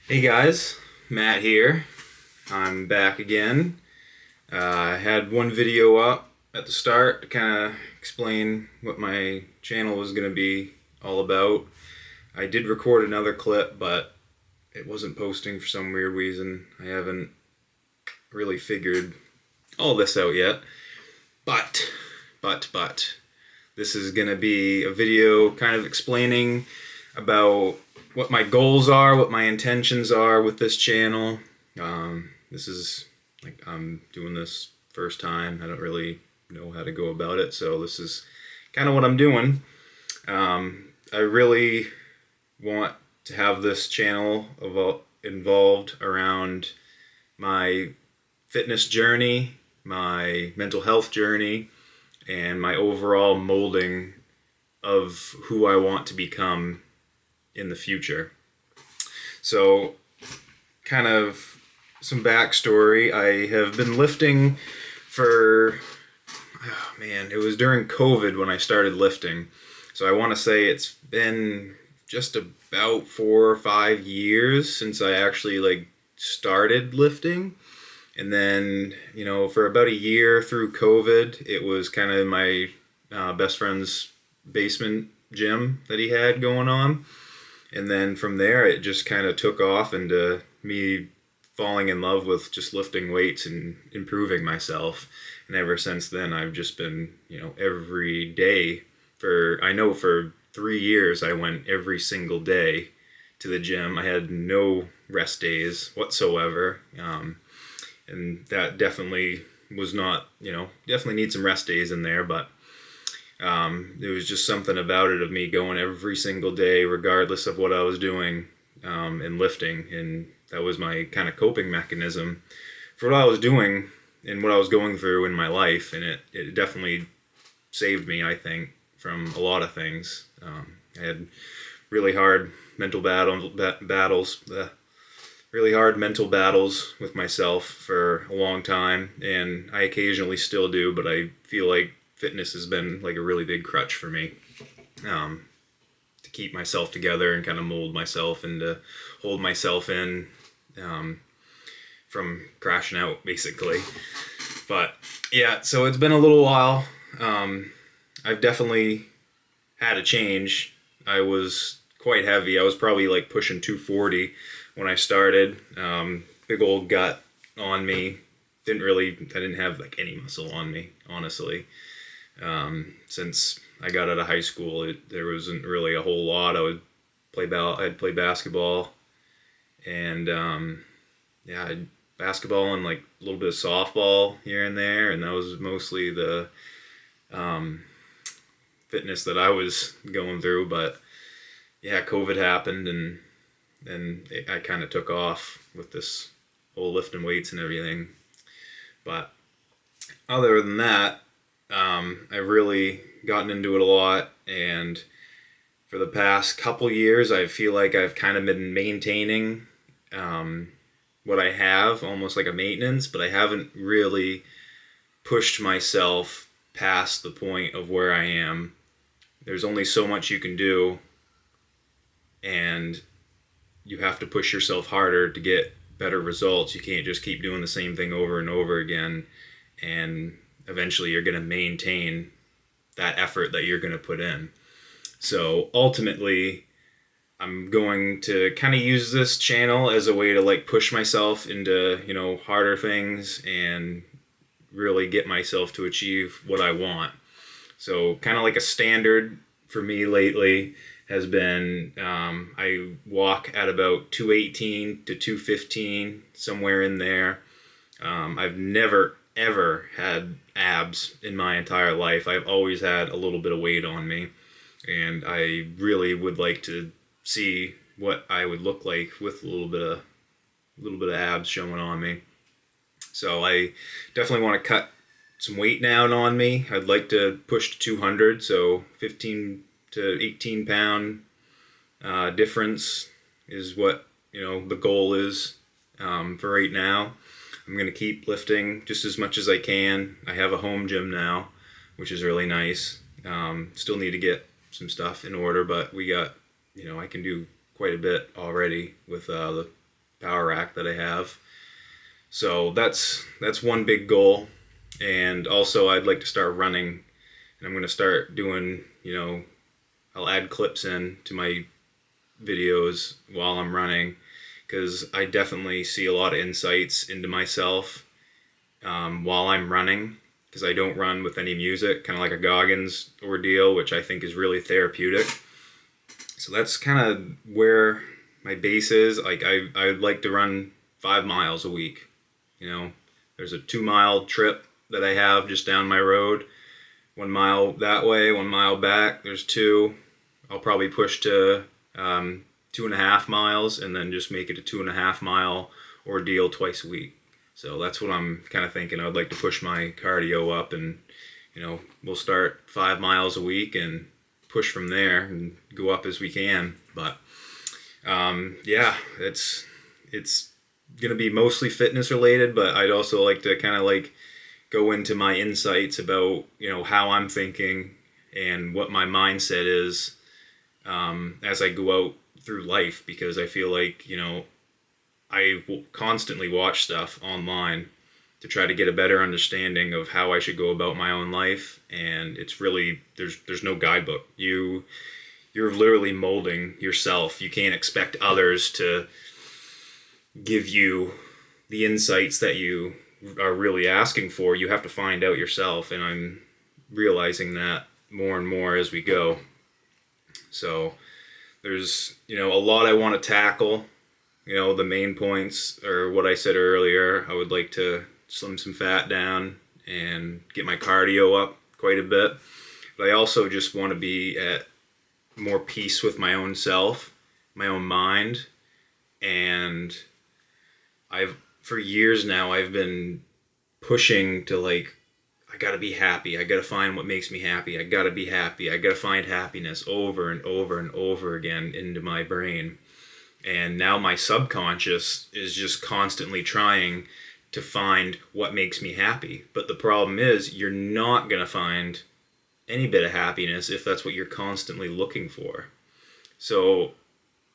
Hey guys, Matt here. I'm back again. I had one video up at the start to kind of explain what my channel was going to be all about. I did record another clip, but it wasn't posting for some weird reason. I haven't really figured all this out yet. But, this is going to be a video kind of explaining about what my goals are, what my intentions are with this channel. This is like I'm doing this first time. I don't really know how to go about it, so this is kind of what I'm doing. I really want to have this channel involved around my fitness journey, my mental health journey, and my overall molding of who I want to become in the future. So, kind of some backstory. I have been lifting for, oh man, it was during COVID when I started lifting. So I want to say it's been just about 4 or 5 years since I actually started lifting. And then, for about a year through COVID, it was kind of my best friend's basement gym that he had going on. And then from there, it just kind of took off into me falling in love with just lifting weights and improving myself. And ever since then, I've just been, every day for 3 years, I went every single day to the gym. I had no rest days whatsoever. And that definitely was not, definitely need some rest days in there, but there was just something about it of me going every single day, regardless of what I was doing, and lifting. And that was my kind of coping mechanism for what I was doing and what I was going through in my life. And it definitely saved me, I think, from a lot of things. I had really hard mental really hard mental battles with myself for a long time, and I occasionally still do, but I feel like fitness has been like a really big crutch for me, to keep myself together and kind of mold myself and to hold myself in, from crashing out, basically. But yeah, so it's been a little while. I've definitely had a change. I was quite heavy. I was probably like pushing 240 when I started. Big old gut on me. I didn't have like any muscle on me, honestly. Since I got out of high school, there wasn't really a whole lot. I'd play basketball, and I'd basketball and like a little bit of softball here and there, and that was mostly the fitness that I was going through. But yeah, COVID happened, and then I kind of took off with this whole lifting weights and everything. But other than that, I've really gotten into it a lot, and for the past couple years, I feel like I've kind of been maintaining what I have, almost like a maintenance, but I haven't really pushed myself past the point of where I am. There's only so much you can do, and you have to push yourself harder to get better results. You can't just keep doing the same thing over and over again, and eventually you're going to maintain that effort that you're going to put in. So ultimately, I'm going to kind of use this channel as a way to like push myself into, harder things and really get myself to achieve what I want. So kind of like a standard for me lately has been, I walk at about 218 to 215, somewhere in there. I've never ever had abs in my entire life. I've always had a little bit of weight on me, and I really would like to see what I would look like with a little bit of abs showing on me. So I definitely want to cut some weight down on me. I'd like to push to 200, so 15 to 18 pound difference is what the goal is, for right now. I'm going to keep lifting just as much as I can. I have a home gym now, which is really nice. Still need to get some stuff in order, but we got, I can do quite a bit already with the power rack that I have. So that's one big goal. And also I'd like to start running, and I'm going to start doing, I'll add clips in to my videos while I'm running, because I definitely see a lot of insights into myself while I'm running, because I don't run with any music, kind of like a Goggins ordeal, which I think is really therapeutic. So that's kind of where my base is. Like I'd like to run 5 miles a week. There's a 2-mile trip that I have just down my road. 1 mile that way, 1 mile back. There's 2. I'll probably push to 2.5 miles, and then just make it a 2.5 mile ordeal twice a week. So that's what I'm kind of thinking. I'd like to push my cardio up, and we'll start 5 miles a week and push from there and go up as we can. But yeah, it's gonna be mostly fitness related, but I'd also like to kind of like go into my insights about how I'm thinking and what my mindset is as I go out through life, because I feel like I will constantly watch stuff online to try to get a better understanding of how I should go about my own life, and it's really there's no guidebook. You're literally molding yourself. You can't expect others to give you the insights that you are really asking for. You have to find out yourself, and I'm realizing that more and more as we go. So there's a lot I want to tackle. The main points are what I said earlier. I would like to slim some fat down and get my cardio up quite a bit, but I also just want to be at more peace with my own self, my own mind. And for years now, I've been pushing to I gotta be happy. I gotta find what makes me happy. I gotta be happy. I gotta find happiness over and over and over again into my brain. And now my subconscious is just constantly trying to find what makes me happy. But the problem is, you're not gonna find any bit of happiness if that's what you're constantly looking for. So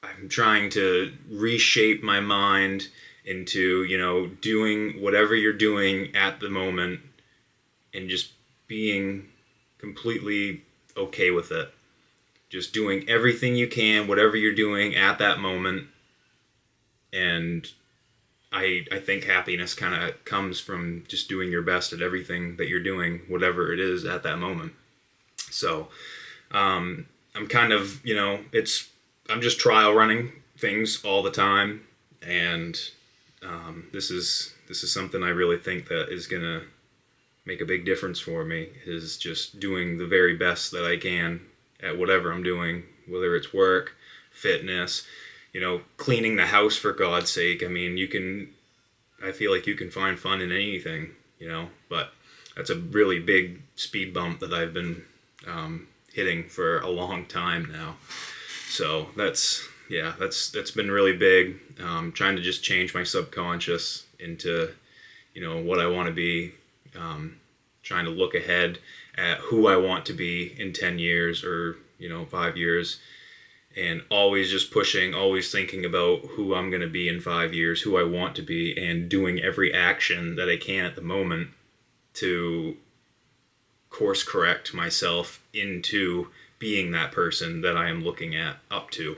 I'm trying to reshape my mind into, doing whatever you're doing at the moment and just being completely okay with it. Just doing everything you can, whatever you're doing at that moment. And I think happiness kind of comes from just doing your best at everything that you're doing, whatever it is at that moment. So I'm kind of, I'm just trial running things all the time, and this is something I really think that is gonna make a big difference for me, is just doing the very best that I can at whatever I'm doing, whether it's work, fitness, cleaning the house, for God's sake. I mean, I feel like you can find fun in anything, but that's a really big speed bump that I've been hitting for a long time now. So that's been really big. Trying to just change my subconscious into, what I want to be. Trying to look ahead at who I want to be in 10 years or 5 years, and always just pushing, always thinking about who I'm going to be in 5 years, who I want to be, and doing every action that I can at the moment to course correct myself into being that person that I am looking up to.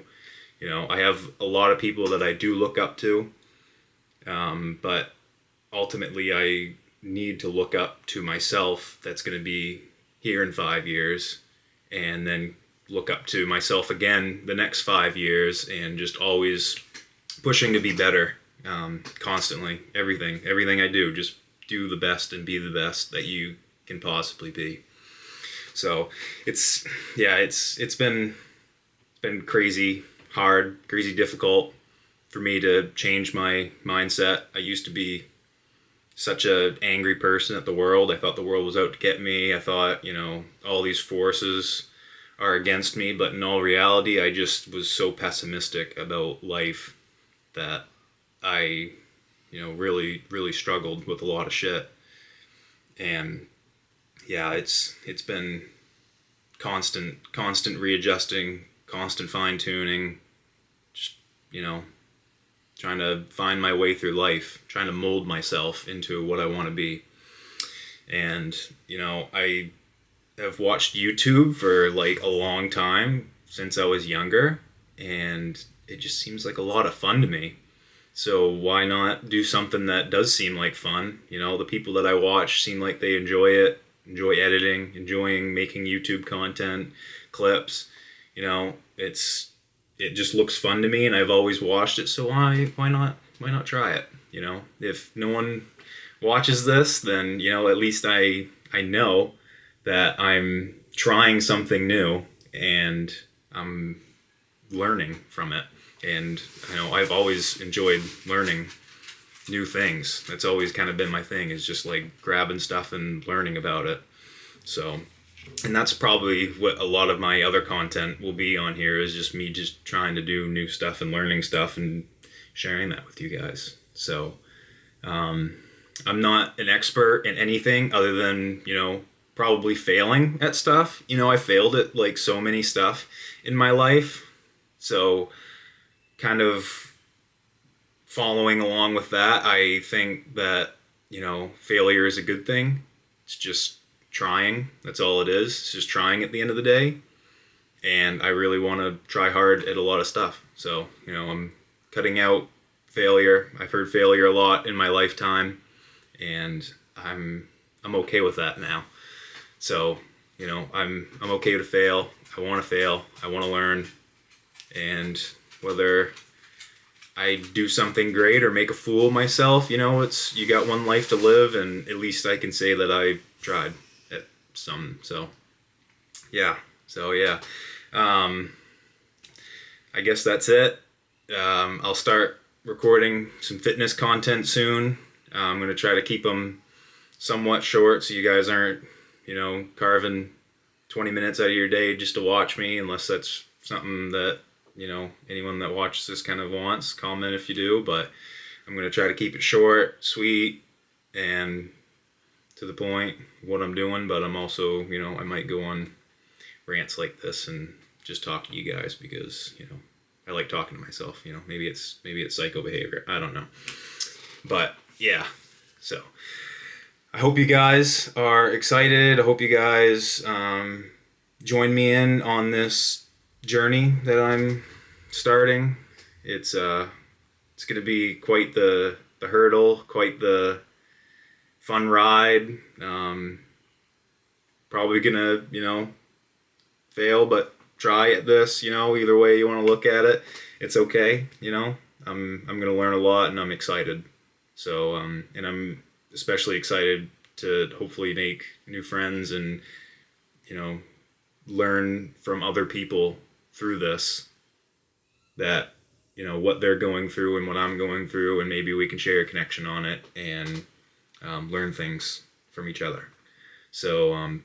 I have a lot of people that I do look up to, but ultimately I need to look up to myself that's going to be here in 5 years, and then look up to myself again the next 5 years, and just always pushing to be better, constantly. Everything I do, just do the best and be the best that you can possibly be. So it's been crazy hard, crazy difficult for me to change my mindset. I used to be such a angry person at the world. I thought the world was out to get me. I thought, all these forces are against me, but in all reality, I just was so pessimistic about life that I, really, really struggled with a lot of shit. And yeah, it's been constant readjusting, constant fine tuning, just, trying to find my way through life, trying to mold myself into what I want to be. And, you know, I have watched YouTube for like a long time since I was younger, and it just seems like a lot of fun to me. So why not do something that does seem like fun? You know, the people that I watch seem like they enjoy it, enjoy editing, enjoying making YouTube content, clips. You know, it just looks fun to me, and I've always watched it. So why not try it? You know, if no one watches this, then you know at least I know that I'm trying something new and I'm learning from it. And you know, I've always enjoyed learning new things. That's always kind of been my thing, is just like grabbing stuff and learning about it. So, and that's probably what a lot of my other content will be on here, is just me just trying to do new stuff and learning stuff and sharing that with you guys. So, I'm not an expert in anything other than, you know, probably failing at stuff. You know, I failed at like so many stuff in my life. So, kind of following along with that, I think that, you know, failure is a good thing. It's just trying. That's all it is. It's just trying at the end of the day. And I really want to try hard at a lot of stuff. So, you know, I'm cutting out failure. I've heard failure a lot in my lifetime, and I'm okay with that now. So, you know, I'm okay to fail. I want to fail. I want to learn. And whether I do something great or make a fool of myself, you know, you got one life to live, and at least I can say that I tried at some. So yeah. I guess that's it. I'll start recording some fitness content soon. I'm going to try to keep them somewhat short so you guys aren't, you know, carving 20 minutes out of your day just to watch me, unless that's something that, you know, anyone that watches this kind of wants. Comment if you do, but I'm going to try to keep it short, sweet, and to the point what I'm doing. But I'm also, you know, I might go on rants like this and just talk to you guys because, you know, I like talking to myself. You know, maybe it's psycho behavior. I don't know. But yeah, so I hope you guys are excited. I hope you guys join me in on this journey that I'm starting. It's going to be quite the hurdle, quite the fun ride. Probably gonna, you know, fail, but try at this. You know, either way you want to look at it, it's okay. You know, I'm gonna learn a lot, and I'm excited. So and I'm especially excited to hopefully make new friends and, you know, learn from other people through this, that, you know, what they're going through and what I'm going through, and maybe we can share a connection on it and learn things from each other. So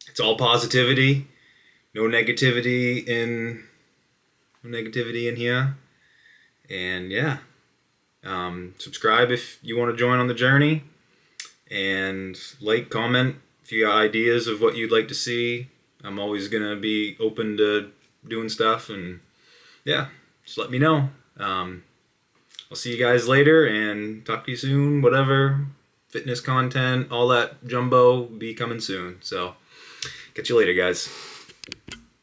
it's all positivity, no negativity in here. And yeah, subscribe if you want to join on the journey, and like, comment if you got ideas of what you'd like to see. I'm always gonna be open to doing stuff, and yeah, just let me know. I'll see you guys later and talk to you soon. Whatever, fitness content, all that jumbo be coming soon. So catch you later, guys.